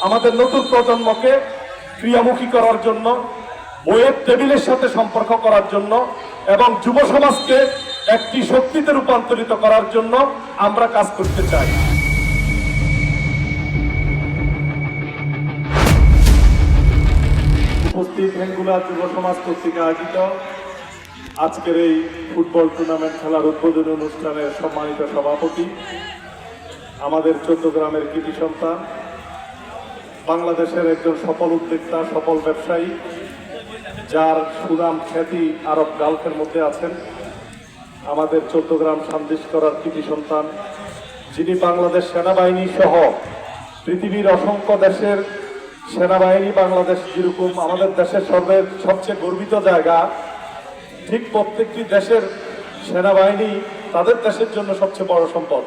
আমাদের নতুন প্রজন্মকে ক্রিয়ামুখী করার জন্য, বইয়ের টেবিলের সাথে সম্পর্ক করার জন্য এবং যুব সমাজকে একটি শক্তিতে রূপান্তরিত করার জন্য আমরা কাজ করতে চাই। উপস্থিত হেঙ্গুলা যুব সমাজ পত্রিকা আয়োজিত আজকের এই ফুটবল টুর্নামেন্ট খেলার উদ্বোধনী অনুষ্ঠানের সম্মানিত সভাপতি, আমাদের চৌদ্দগ্রামের কৃতি সন্তান, বাংলাদেশের একজন সফল উদ্যোক্তা, সফল ব্যবসায়ী, যার সুনাম খ্যাতি আরব গালফের মধ্যে আছেন, আমাদের চৌদ্দগ্রাম সান্দিশ করার কৃতি সন্তান, যিনি বাংলাদেশ সেনাবাহিনী সহ পৃথিবীর অসংখ্য দেশের সেনাবাহিনী, বাংলাদেশ যেরকম আমাদের দেশের সবচেয়ে গর্বিত জায়গা, ঠিক প্রত্যেকটি দেশের সেনাবাহিনী তাদের দেশের জন্য সবচেয়ে বড় সম্পদ।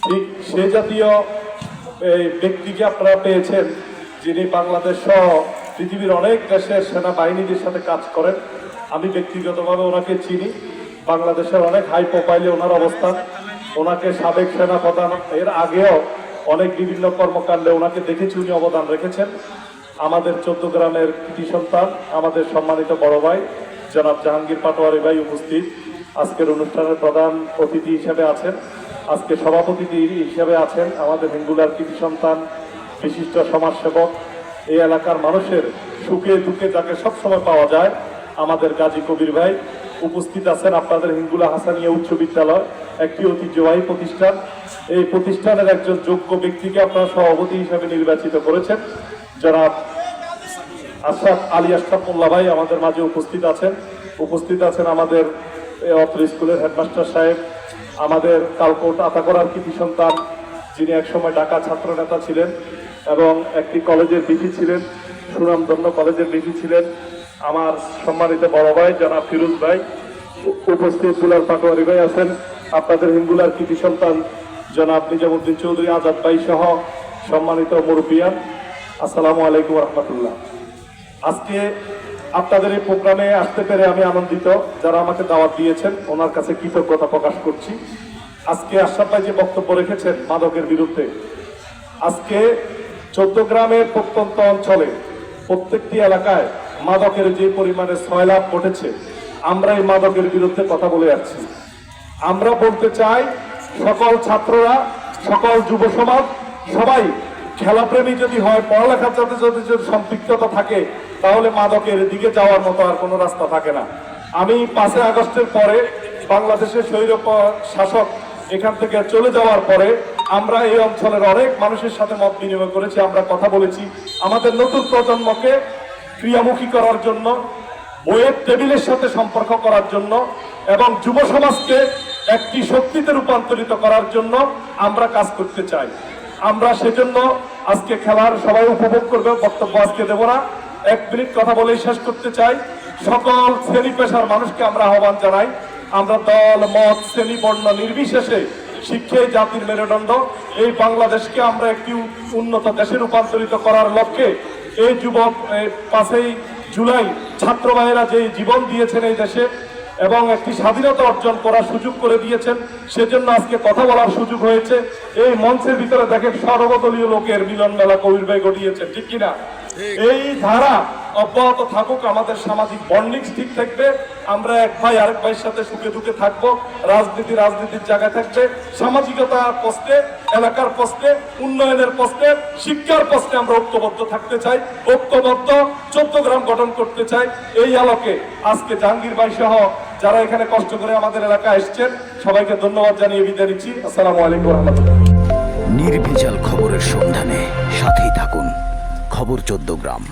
ঠিক সেই জাতীয় এই ব্যক্তিকে আপনারা পেয়েছেন, যিনি বাংলাদেশ সহ পৃথিবীর অনেক দেশের সেনাবাহিনীদের সাথে কাজ করেন। আমি ব্যক্তিগতভাবে ওনাকে চিনি, বাংলাদেশের অনেক হাই প্রোফাইলে ওনার অবস্থান, ওনাকে সাবেক সেনাপ্রধান, এর আগেও অনেক বিভিন্ন কর্মকাণ্ডে ওনাকে দেখেছি, উনি অবদান রেখেছেন। আমাদের চৌদ্দগ্রামের কৃতি সন্তান, আমাদের সম্মানিত বড় ভাই জনাব জাহাঙ্গীর পাটোয়ারি ভাই উপস্থিত, আজকের অনুষ্ঠানের প্রধান অতিথি হিসেবে আছেন, আজকে সভাপতি হিসেবে আছেন আমাদের হেঙ্গুলার কৃতি সন্তান, বিশিষ্ট সমাজসেবক, এই এলাকার মানুষের সুখে দুঃখে যাকে সবসময় পাওয়া যায়, আমাদের গাজী কবির ভাই উপস্থিত আছেন। আপনাদের হেঙ্গুলা হাসানিয়া উচ্চ বিদ্যালয় একটি ঐতিহ্যবাহী প্রতিষ্ঠান, এই প্রতিষ্ঠানের একজন যোগ্য ব্যক্তিকে আপনারা সভাপতি হিসেবে নির্বাচিত করেছেন, জনাব আশরাফ আলী আশরাফ মোল্লা ভাই আমাদের মাঝে উপস্থিত আছেন। উপস্থিত আছেন আমাদের অত্র স্কুলের হেডমাস্টার সাহেব, আমাদের কালকোট আতাকরার কৃতি সন্তান, যিনি একসময় ঢাকা ছাত্র নেতা ছিলেন এবং একটি কলেজের ভিসি ছিলেন, সুনামধন্য কলেজের ভিসি ছিলেন, আমার সম্মানিত বড় ভাই জনাব ফিরোজ ভাই উপস্থিত, বুলার পাটোয়ারি ভাই আছেন, আপনাদের হেঙ্গুলার কৃতি সন্তান জনাব নিজামুদ্দিন চৌধুরী আজাদ ভাই সহ সম্মানিত মুরব্বিয়ান, আসসালামু আলাইকুম রহমতুল্লাহ। আজকে আপনাদের এই প্রোগ্রামে আসতে পেরে আমি আনন্দিত। যারা আমাকে দাওয়াত দিয়েছেন ওনার কাছে কৃতজ্ঞতা প্রকাশ করছি। আজকে আশরাফ ভাই যে বক্তব্য রেখেছেন মাদকের বিরুদ্ধে, আজকে চৌদ্দগ্রামের প্রত্যন্ত অঞ্চলে প্রত্যেকটি এলাকায় মাদকের যে পরিমাণে সয়লাভ ঘটেছে, আমরা এই মাদকের বিরুদ্ধে কথা বলে যাচ্ছি। আমরা বলতে চাই, সকল ছাত্ররা, সকল যুব সমাজ সবাই খেলাপ্রেমী যদি হয়, পড়ালেখার সাথে যদি সম্পৃক্ততা থাকে, তাহলে মাদকের দিকে যাওয়ার মতো আর কোনো রাস্তা থাকে না। আমি 5 আগস্টের পরে বাংলাদেশের স্বৈর শাসক এখান থেকে চলে যাওয়ার পরে আমরা এই অঞ্চলের অনেক মানুষের সাথে মত বিনিময় করেছি, আমরা কথা বলেছি। আমাদের নতুন প্রজন্মকে ক্রিয়ামুখী করার জন্য, বইয়ের টেবিলের সাথে সম্পর্ক করার জন্য এবং যুব সমাজকে একটি শক্তিতে রূপান্তরিত করার জন্য আমরা কাজ করতে চাই। আমরা সেজন্য আজকে খেলার সবাই উপভোগ করবে, বক্তব্য আজকে দেব না, 1 মিনিট কথা বলেই শেষ করতে চাই। সকল শ্রেণী পেশার মানুষকে আমরা আহ্বান জানাই, আমরা দল মত শ্রেণী বর্ণ নির্বিশেষে শিক্ষাই জাতির মেরুদণ্ড, এই বাংলাদেশকে আমরা একটি উন্নত দেশে রূপান্তরিত করার লক্ষ্যে এই যুবক 5 জুলাই ছাত্র ভাইয়েরা যে জীবন দিয়েছেন এই দেশে এবং একটি স্বাধীনতা অর্জন করার সুযোগ করে দিয়েছেন, সেজন্য আজকে কথা বলার সুযোগ হয়েছে। এই মঞ্চের ভিতরে দেখেন সর্বদলীয় লোকের মিলন মেলা কবির ভাই ঘটিয়েছেন, ঠিক কিনা? এই ধারা অব্যাহত থাকুক, আমাদের সামাজিক বন্ডিং ঠিক থাকবে, আমরা এক ভাই আরেক ভাইয়ের সাথে সুখে দুঃখে থাকবো, রাজনীতির জায়গায় থাকবে, সামাজিকতার প্রশ্নে, এলাকার প্রশ্নে, উন্নয়নের প্রশ্নে, শিক্ষার প্রশ্নে আমরা ঐক্যবদ্ধ থাকতে চাই, ঐক্যবদ্ধ চৌদ্দগ্রাম গঠন করতে চাই। এই আলোকে আজকে জাহাঙ্গীর ভাই সহ যারা এখানে কষ্ট করে আমাদের এলাকায় এসছেন, সবাইকে ধন্যবাদ জানিয়ে বিদায় নিচ্ছি। আসসালামু আলাইকুম রহমতুল্লাহ। নির্ভেজাল খবরের সন্ধানে সাথেই থাকুন খবর চৌদ্দগ্রাম।